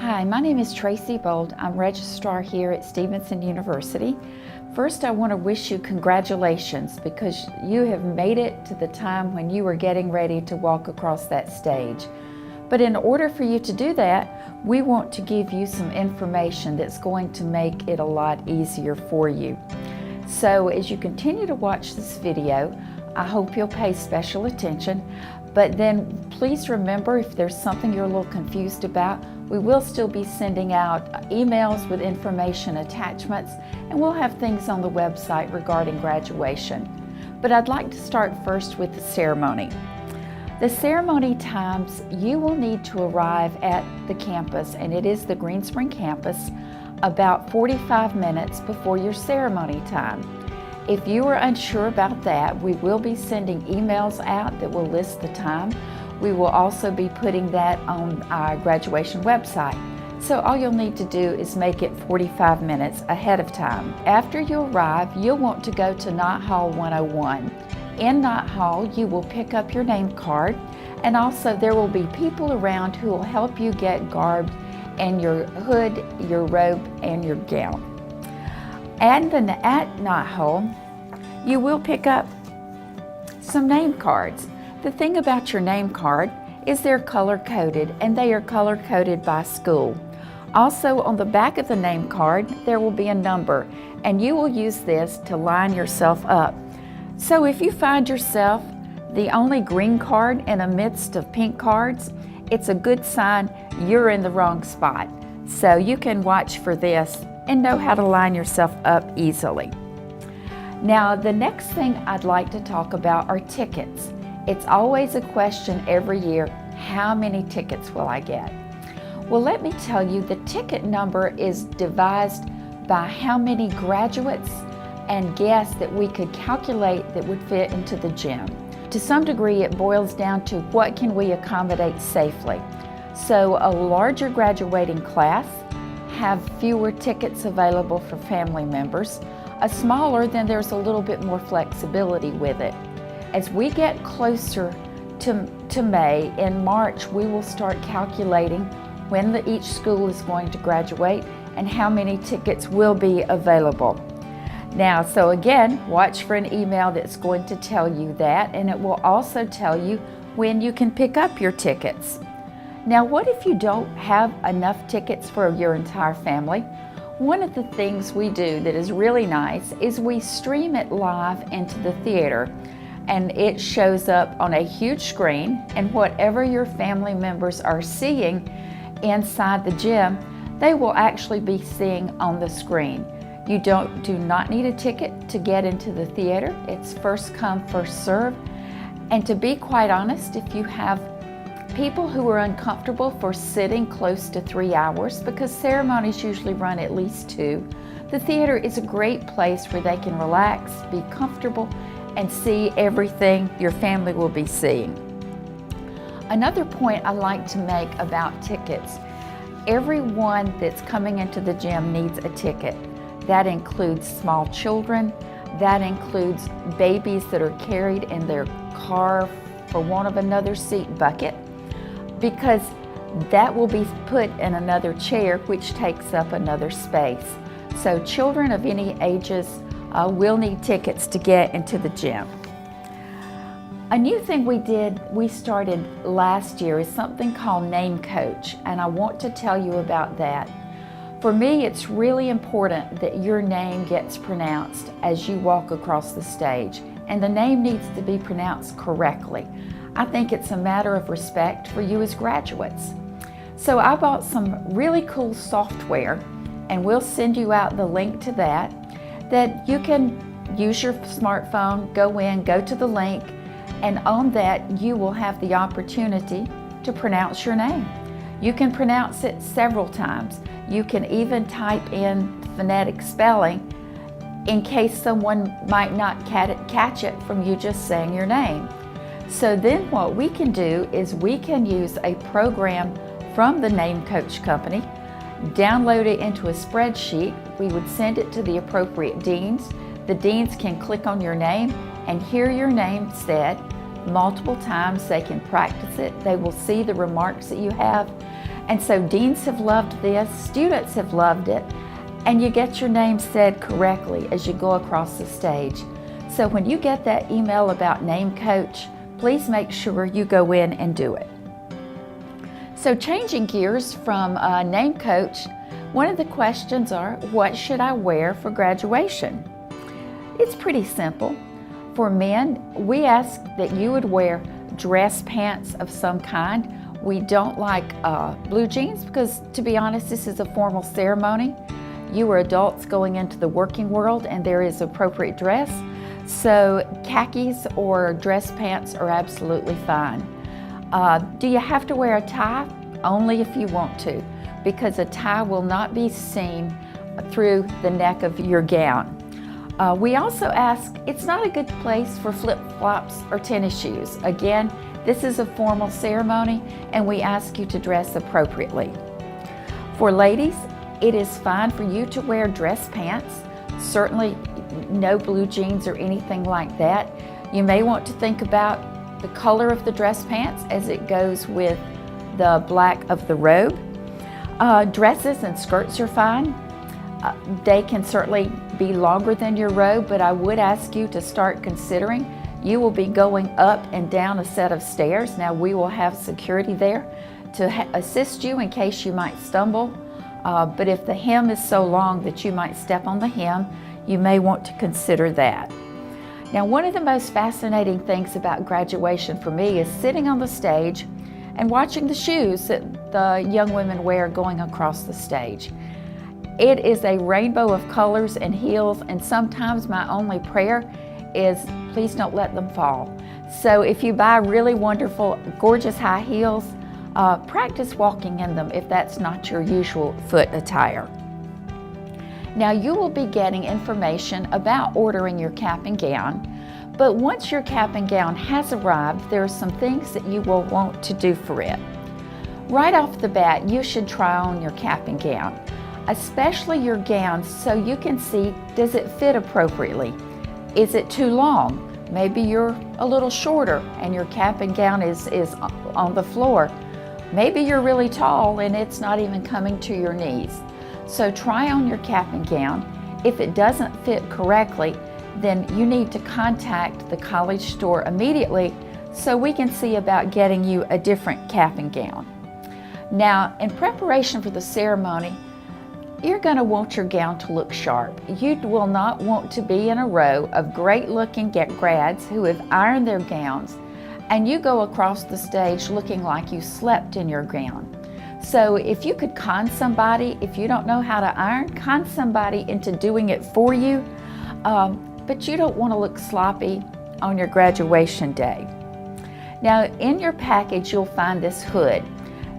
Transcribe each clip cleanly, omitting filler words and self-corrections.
Hi, my name is Tracy Bold. I'm registrar here at Stevenson University. First, I want to wish you congratulations because you have made it to the time when you were getting ready to walk across that stage. But in order for you to do that, we want to give you some information that's going to make it a lot easier for you. So as you continue to watch this video, I hope you'll pay special attention, but then please remember if there's something you're a little confused about, we will still be sending out emails with information attachments, and we'll have things on the website regarding graduation. But I'd like to start first with the ceremony. The ceremony times, you will need to arrive at the campus, and it is the Green Spring campus, about 45 minutes before your ceremony time. If you are unsure about that, we will be sending emails out that will list the time. We will also be putting that on our graduation website. So all you'll need to do is make it 45 minutes ahead of time. After you arrive, you'll want to go to Knott Hall 101. In Knott Hall, you will pick up your name card, and also there will be people around who will help you get garbed in your hood, your robe, and your gown. At Knott Hall, you will pick up some name cards. The thing about your name card is they're color-coded, and they are color-coded by school. Also, on the back of the name card, there will be a number, and you will use this to line yourself up. So if you find yourself the only green card in a midst of pink cards, it's a good sign you're in the wrong spot. So you can watch for this and know how to line yourself up easily. Now, the next thing I'd like to talk about are tickets. It's always a question every year, how many tickets will I get? Well, let me tell you, the ticket number is devised by how many graduates and guests that we could calculate that would fit into the gym. To some degree, it boils down to what can we accommodate safely. So a larger graduating class have fewer tickets available for family members. A smaller, then there's a little bit more flexibility with it. As we get closer to May, in March, we will start calculating when each school is going to graduate and how many tickets will be available. Now, so again, watch for an email that's going to tell you that, and it will also tell you when you can pick up your tickets. Now, what if you don't have enough tickets for your entire family? One of the things we do that is really nice is we stream it live into the theater, and it shows up on a huge screen, and whatever your family members are seeing inside the gym, they will actually be seeing on the screen. You do not need a ticket to get into the theater. It's first come, first serve. And to be quite honest, if you have people who are uncomfortable for sitting close to 3 hours, because ceremonies usually run at least 2, the theater is a great place where they can relax, be comfortable, and see everything your family will be seeing. Another point I like to make about tickets, everyone that's coming into the gym needs a ticket. That includes small children, that includes babies that are carried in their car for want of another seat bucket, because that will be put in another chair, which takes up another space. So children of any ages will need tickets to get into the gym. A new thing we started last year is something called Name Coach, and I want to tell you about that. For me, it's really important that your name gets pronounced as you walk across the stage, and the name needs to be pronounced correctly. I think it's a matter of respect for you as graduates. So I bought some really cool software, and we'll send you out the link to that you can use your smartphone, go to the link, and on that you will have the opportunity to pronounce your name. You can pronounce it several times. You can even type in phonetic spelling in case someone might not catch it from you just saying your name. So then what we can do is we can use a program from the Name Coach company, download it into a spreadsheet. We would send it to the appropriate deans. The deans can click on your name and hear your name said multiple times. They can practice it. They will see the remarks that you have, And so deans have loved this, students have loved it, and you get your name said correctly as you go across the stage. So when you get that email about name coach, please make sure you go in and do it. So changing gears from name coach, one of the questions are, what should I wear for graduation? It's pretty simple. For men, we ask that you would wear dress pants of some kind. We don't like blue jeans because, to be honest, this is a formal ceremony. You are adults going into the working world and there is appropriate dress. So khakis or dress pants are absolutely fine. Do you have to wear a tie? Only if you want to, because a tie will not be seen through the neck of your gown. We also ask, it's not a good place for flip-flops or tennis shoes. Again, this is a formal ceremony and we ask you to dress appropriately. For ladies, it is fine for you to wear dress pants. Certainly no blue jeans or anything like that. You may want to think about the color of the dress pants as it goes with the black of the robe. Dresses and skirts are fine. They can certainly be longer than your robe, but I would ask you to start considering you will be going up and down a set of stairs. Now we will have security there to assist you in case you might stumble. But if the hem is so long that you might step on the hem, you may want to consider that. Now, one of the most fascinating things about graduation for me is sitting on the stage and watching the shoes that the young women wear going across the stage. It is a rainbow of colors and heels, and sometimes my only prayer is, please don't let them fall. So if you buy really wonderful, gorgeous high heels, practice walking in them if that's not your usual foot attire. Now you will be getting information about ordering your cap and gown, but once your cap and gown has arrived, there are some things that you will want to do for it. Right off the bat, you should try on your cap and gown, especially your gown, so you can see, does it fit appropriately? Is it too long? Maybe you're a little shorter and your cap and gown is on the floor. Maybe you're really tall and it's not even coming to your knees. So try on your cap and gown. If it doesn't fit correctly, then you need to contact the college store immediately so we can see about getting you a different cap and gown. Now, in preparation for the ceremony, you're going to want your gown to look sharp. You will not want to be in a row of great-looking grads who have ironed their gowns and you go across the stage looking like you slept in your gown. So if you could con somebody, if you don't know how to iron, con somebody into doing it for you, but you don't want to look sloppy on your graduation day. Now in your package you'll find this hood.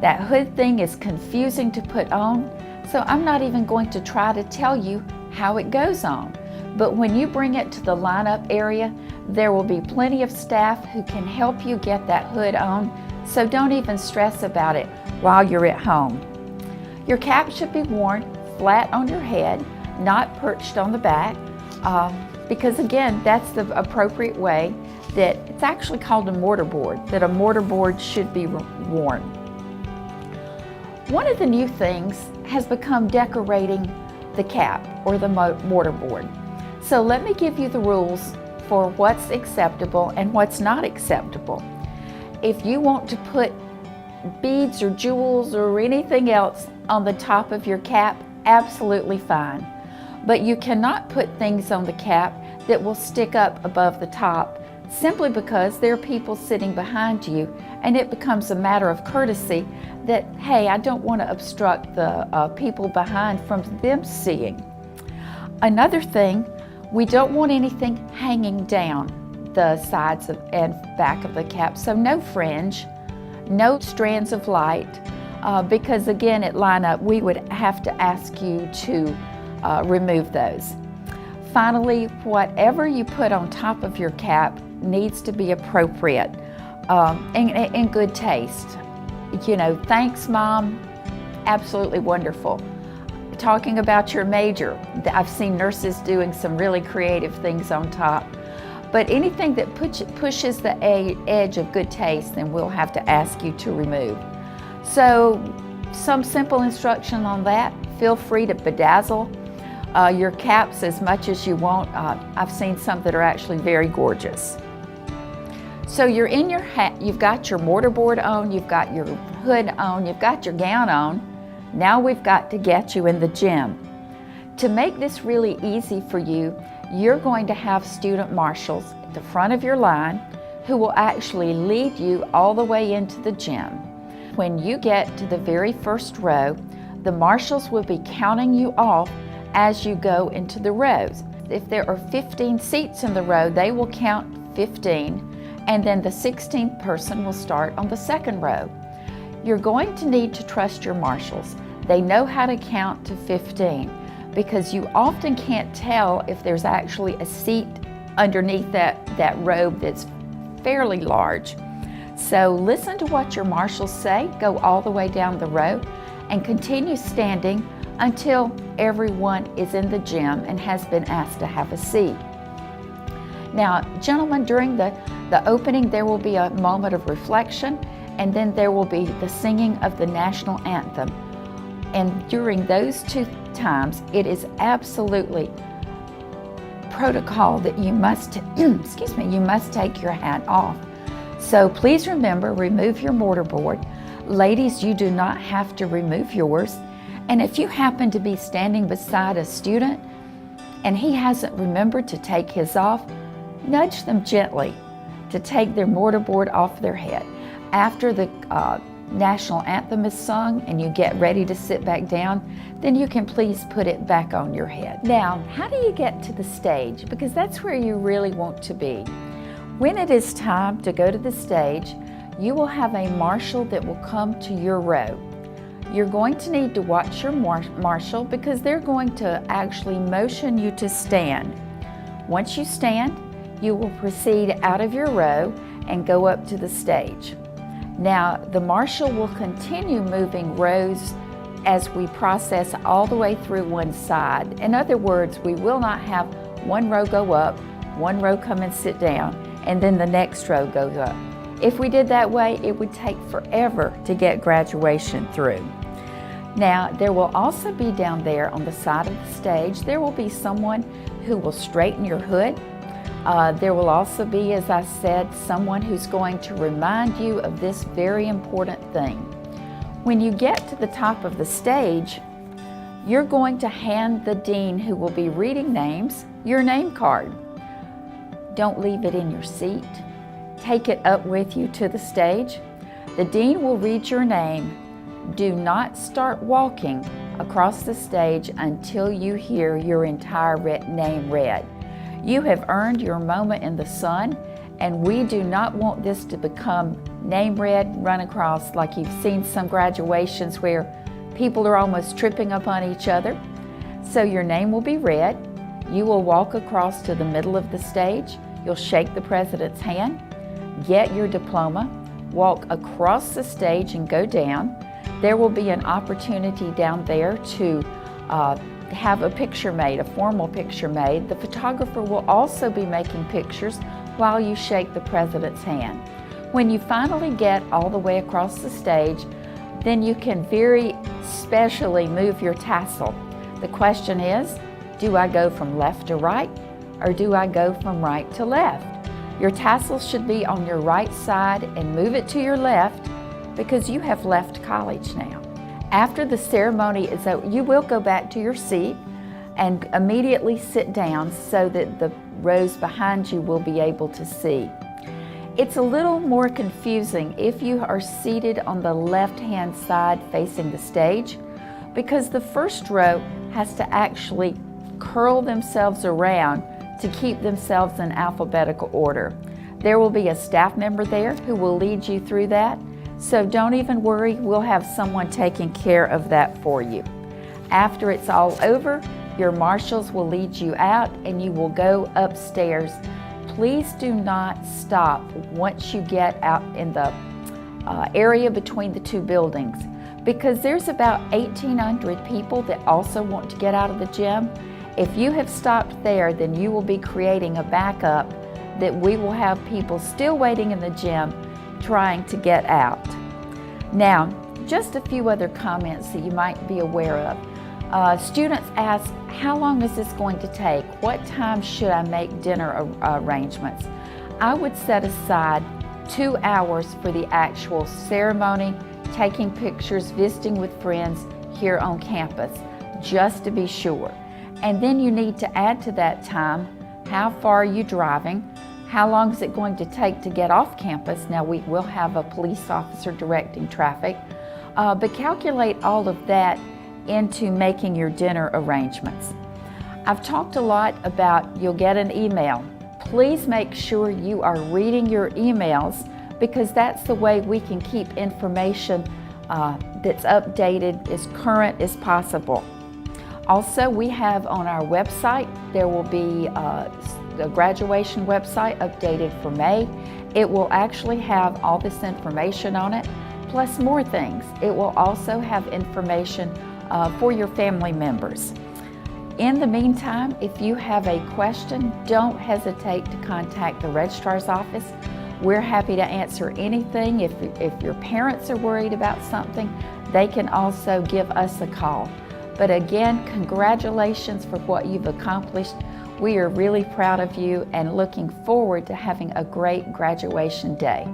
That hood thing is confusing to put on, so I'm not even going to try to tell you how it goes on. But when you bring it to the lineup area, there will be plenty of staff who can help you get that hood on, so don't even stress about it while you're at home. Your cap should be worn flat on your head, not perched on the back, because again, that's the appropriate way that it's actually called a mortarboard, that a mortarboard should be worn. One of the new things has become decorating the cap or the mortarboard. So let me give you the rules for what's acceptable and what's not acceptable. If you want to put beads or jewels or anything else on the top of your cap, absolutely fine. But you cannot put things on the cap that will stick up above the top, simply because there are people sitting behind you and it becomes a matter of courtesy that, hey, I don't want to obstruct the people behind from them seeing. Another thing, we don't want anything hanging down the sides and back of the cap, so no fringe, no strands of light, because again at lineup we would have to ask you to remove those. Finally, whatever you put on top of your cap needs to be appropriate and in good taste. You know, thanks Mom, absolutely wonderful. Talking about your major, I've seen nurses doing some really creative things on top. But anything that pushes the edge of good taste, then we'll have to ask you to remove. So some simple instruction on that. Feel free to bedazzle your caps as much as you want. I've seen some that are actually very gorgeous. So you're in your hat, you've got your mortarboard on, you've got your hood on, you've got your gown on. Now we've got to get you in the gym. To make this really easy for you, you're going to have student marshals at the front of your line who will actually lead you all the way into the gym. When you get to the very first row, the marshals will be counting you off as you go into the rows. If there are 15 seats in the row, they will count 15, and then the 16th person will start on the second row. You're going to need to trust your marshals. They know how to count to 15 because you often can't tell if there's actually a seat underneath that robe that's fairly large. So listen to what your marshals say, go all the way down the row, and continue standing until everyone is in the gym and has been asked to have a seat. Now, gentlemen, during the opening, there will be a moment of reflection, and then there will be the singing of the national anthem. And during those two times, it is absolutely protocol that you must, you must take your hat off. So please remember, remove your mortarboard. Ladies, you do not have to remove yours. And if you happen to be standing beside a student and he hasn't remembered to take his off, nudge them gently to take their mortarboard off their head. After the national anthem is sung and you get ready to sit back down, then you can please put it back on your head. Now, how do you get to the stage? Because that's where you really want to be. When it is time to go to the stage, you will have a marshal that will come to your row. You're going to need to watch your marshal because they're going to actually motion you to stand. Once you stand, you will proceed out of your row and go up to the stage. Now, the marshal will continue moving rows as we process all the way through one side. In other words, we will not have one row go up, one row come and sit down, and then the next row goes up. If we did that way, it would take forever to get graduation through. Now, there will also be down there on the side of the stage, there will be someone who will straighten your hood. There will also be, as I said, someone who's going to remind you of this very important thing. When you get to the top of the stage, you're going to hand the dean, who will be reading names, your name card. Don't leave it in your seat. Take it up with you to the stage. The dean will read your name. Do not start walking across the stage until you hear your entire name read. You have earned your moment in the sun, and we do not want this to become name read, run across, like you've seen some graduations where people are almost tripping up on each other. So your name will be read. You will walk across to the middle of the stage. You'll shake the president's hand, get your diploma, walk across the stage and go down. There will be an opportunity down there to have a picture made, a formal picture made. The photographer will also be making pictures while you shake the president's hand. When you finally get all the way across the stage, then you can very specially move your tassel. The question is, do I go from left to right, or do I go from right to left? Your tassel should be on your right side, and move it to your left because you have left college now. After the ceremony is over, you will go back to your seat and immediately sit down so that the rows behind you will be able to see. It's a little more confusing if you are seated on the left-hand side facing the stage, because the first row has to actually curl themselves around to keep themselves in alphabetical order. There will be a staff member there who will lead you through that. So don't even worry, we'll have someone taking care of that for you. After it's all over, your marshals will lead you out and you will go upstairs. Please do not stop once you get out in the area between the two buildings, because there's about 1,800 people that also want to get out of the gym. If you have stopped there, then you will be creating a backup that we will have people still waiting in the gym trying to get out. Now, Just a few other comments that you might be aware of. Students ask, how long is this going to take? What time should I make dinner arrangements? I would set aside 2 hours for the actual ceremony, taking pictures, visiting with friends here on campus, just to be sure. And then you need to add to that time, how far are you driving? How long is it going to take to get off campus? Now we will have a police officer directing traffic, but calculate all of that into making your dinner arrangements. I've talked a lot about you'll get an email. Please make sure you are reading your emails, because that's the way we can keep information that's updated, as current as possible. Also, we have on our website, there will be the graduation website updated for May. It will actually have all this information on it, plus more things. It will also have information for your family members. In the meantime, if you have a question, don't hesitate to contact the registrar's office. We're happy to answer anything. If your parents are worried about something, they can also give us a call. But again, congratulations for what you've accomplished. We are really proud of you and looking forward to having a great graduation day.